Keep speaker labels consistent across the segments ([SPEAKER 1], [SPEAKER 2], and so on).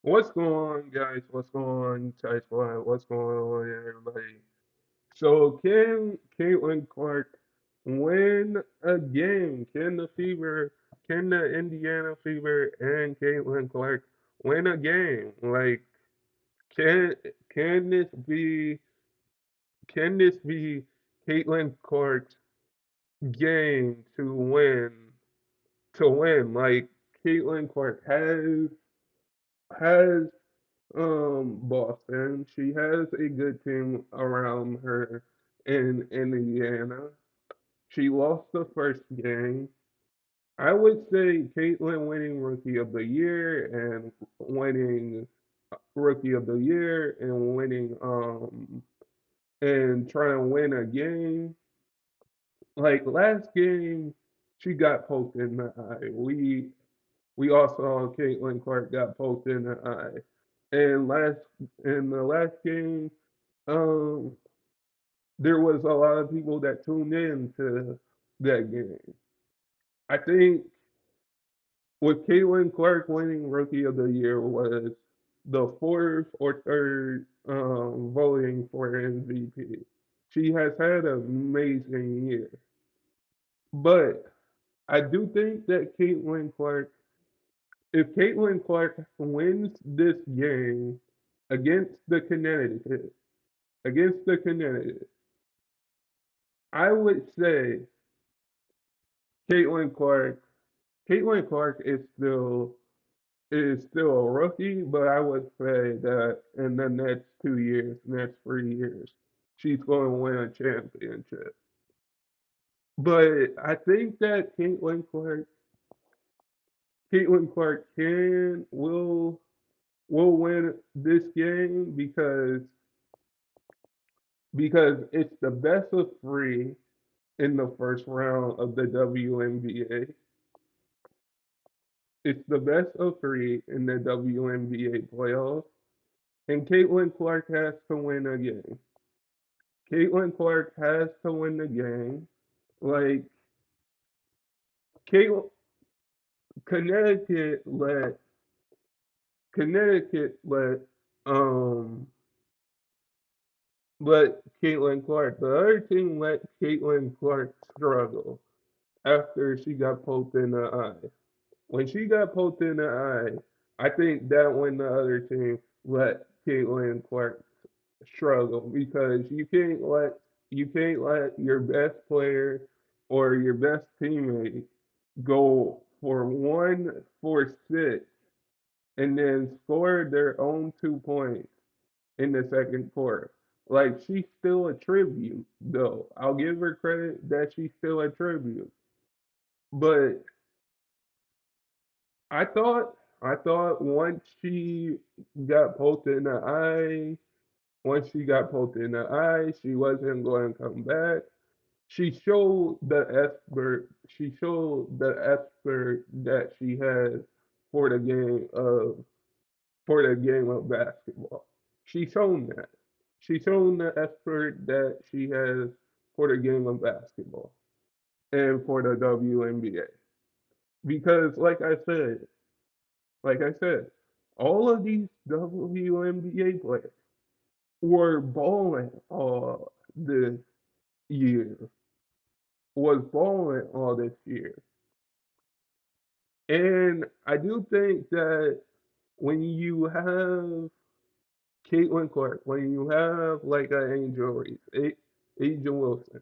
[SPEAKER 1] What's going on, guys? What's going on, Tyjameswish? What's going on, everybody? So, can Caitlin Clark win a game? Can the Indiana Fever and Caitlin Clark win a game? Like, can can this be can this be Caitlin Clark's game to win? Like, Caitlin Clark has Boston. She has a good team around her in Indiana. She lost the first game. I would say Caitlyn winning Rookie of the Year and winning Rookie of the Year and winning and trying to win a game. Like last game, she got poked in the eye. We all saw Caitlin Clark got poked in the eye. And in the last game, um, there was a lot of people that tuned in to that game. I think with Caitlin Clark winning Rookie of the Year was the fourth or third voting for MVP. She has had an amazing year, but I do think that if Caitlin Clark wins this game against the Connecticut, against the Connecticut, I would say Caitlin Clark. Caitlin Clark is still a rookie, but I would say that in the next 2 years, next 3 years, she's going to win a championship. But I think that Caitlin Clark will win this game because it's the best of three in the first round of the WNBA. It's the best of three in the WNBA playoffs, and Caitlin Clark has to win a game. Caitlin Clark has to win the game. Like Caitlin, Connecticut let Connecticut um let Caitlin Clark. The other team let Caitlin Clark struggle after she got poked in the eye. When she got poked in the eye, I think that when the other team let Caitlin Clark struggle because you can't let your best player or your best teammate go for 1 for 6 and then score their own 2 points in the second quarter. Like she's still a tribute, though. I'll give her credit that she's still a tribute. But I thought got poked in the eye, once she got poked in the eye, she wasn't going to come back. She showed the effort that she has for the game of for the game of basketball. She's shown that. She's shown the effort that she has for the game of basketball and for the WNBA. Because like I said, all of these WNBA players were balling all this year, was balling all this year. And I do think that when you have Caitlin Clark, when you have like an Angel Reese, Angel Wilson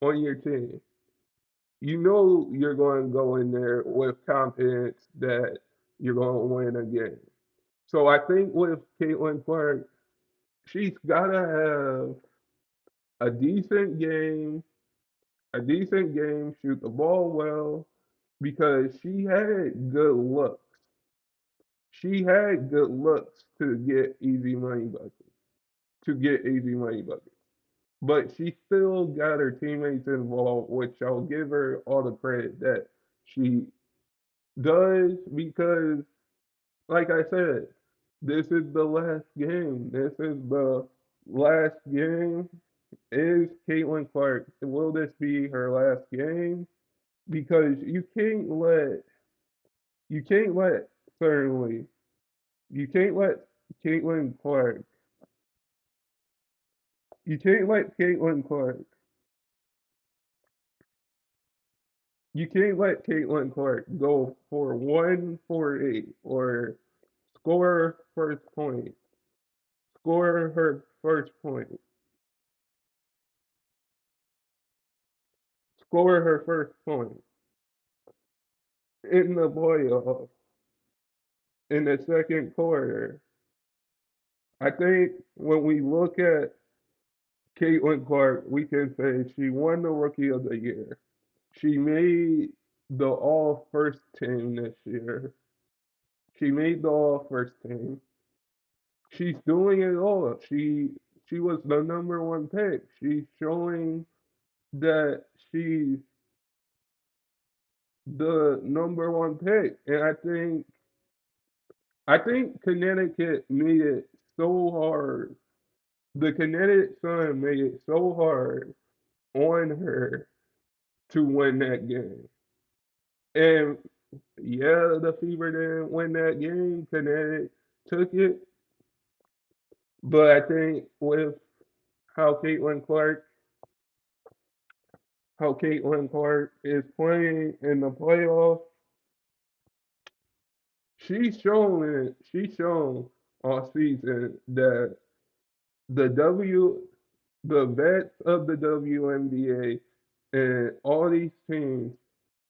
[SPEAKER 1] on your team, you know you're going to go in there with confidence that you're going to win a game. So I think with Caitlin Clark, she's got to have a decent game, shoot the ball well, because she had good looks to get easy money buckets. But she still got her teammates involved, which I'll give her all the credit that she does because, like I said, this is the last game. This is the last game. Is Caitlin Clark? Will this be her last game? Because you can't let certainly You can't let Caitlin Clark. You can't let Caitlin Clark. You can't let Caitlin Clark go for 148 or score first point. Score her first point. Score her first point in the playoffs in the second quarter. I think when we look at Caitlin Clark, we can say she won the Rookie of the Year. She made the All First Team this year. She made the All First Team. She's doing it all. She was the number one pick. She's showing that she's the number one pick, and I think Connecticut made it so hard. The Connecticut Sun made it so hard on her to win that game. And yeah, the Fever didn't win that game. Connecticut took it, but I think with how Caitlin Clark, how Caitlin Clark is playing in the playoffs, she's shown all season that the W the vets of the WNBA and all these teams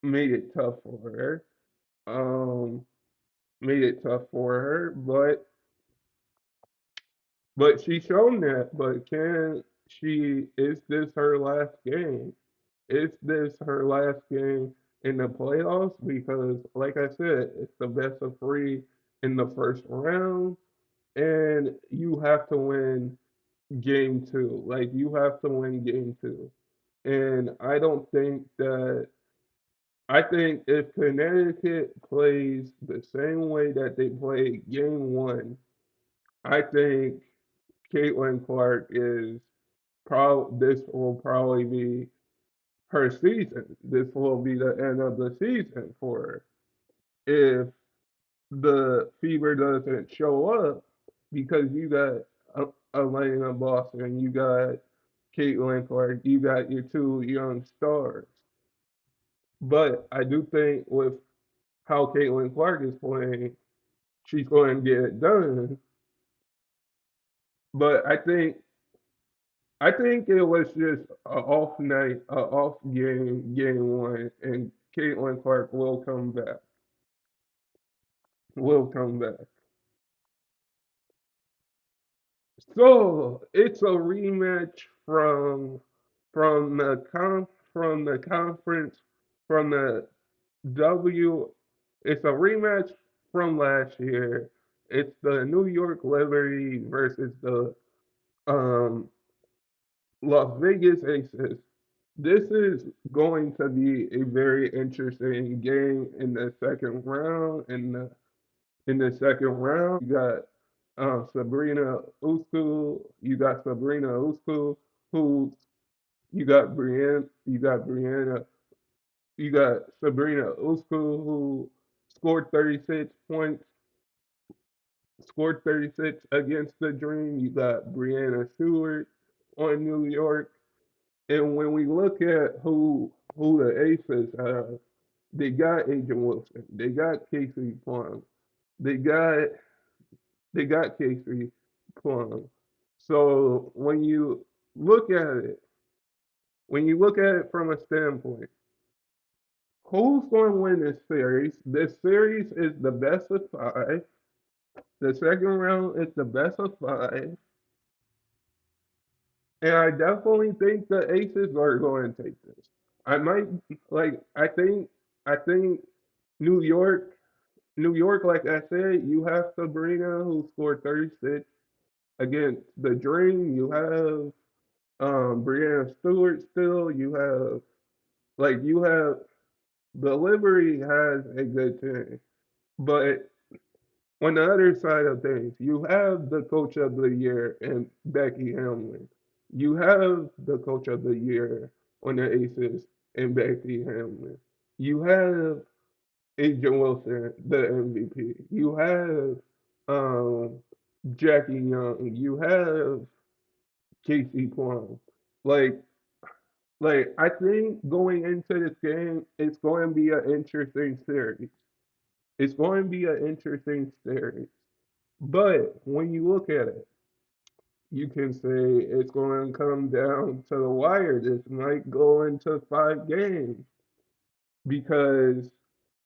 [SPEAKER 1] made it tough for her. Um, made it tough for her, but she's shown that. But can she? Is this her last game? Is this her last game in the playoffs? Because, like I said, it's the best of three in the first round, and you have to win game two. Like you have to win game two. And I don't think that I think if Connecticut plays the same way that they played game one, I think Caitlin Clark is this will probably be her season. This will be the end of the season for her. If the Fever doesn't show up because you got Elena Boston, you got Caitlin Clark, you got your two young stars. But I do think with how Caitlin Clark is playing, she's going to get it done. But I think it was just an off night, an off game, game one, and Caitlin Clark will come back. Will come back. So it's a rematch from from the conference from the W. It's a rematch from last year. It's the New York Liberty versus the um, Las Vegas Aces. This is going to be a very interesting game in the second round. In the second round, you got Sabrina Usku, who you got Sabrina Usku, who scored 36 points, scored 36 against the Dream. You got Brianna Stewart on New York. And when we look at who the Aces have, they got Agent Wilson, they got Casey Plum, they got they got Casey Plum. So look at it, when you look at it from a standpoint, who's going to win this series? This series is the best of five. The second round is the best of five. And I definitely think the Aces are going to take this. I might I think New York New York, like I said, you have Sabrina who scored 36 against the Dream. You have Brianna Stewart still. You have the Liberty has a good team. But on the other side of things, you have the coach of the year in Becky Hamlin. You have the coach of the year on the Aces in Becky Hamlin. You have Agent Wilson, the MVP. You have um, Jackie Young, you have Casey Plum. Like, I think going into this game, it's going to be an interesting series. It's going to be an interesting series. But when you look at it, you can say it's going to come down to the wire. This might go into 5 games because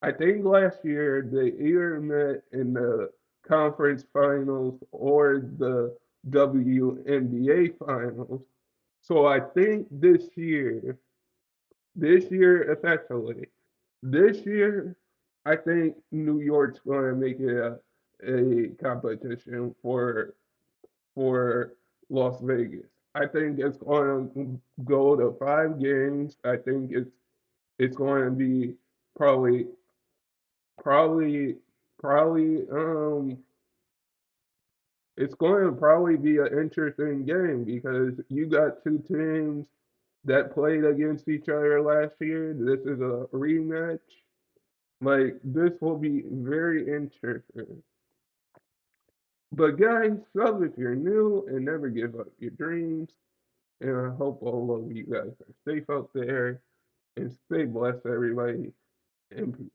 [SPEAKER 1] I think last year they either met in the conference finals or the WNBA finals. So I think this year effectively, this year, I think New York's going to make it a competition for Las Vegas. I think it's going to go to 5 games. I think it's going to be probably probably probably it's going to probably be an interesting game because you got two teams that played against each other last year. This is a rematch. Like this will be very interesting. But guys, sub if you're new and never give up your dreams. And I hope all of you guys are safe out there and stay blessed, everybody. And peace.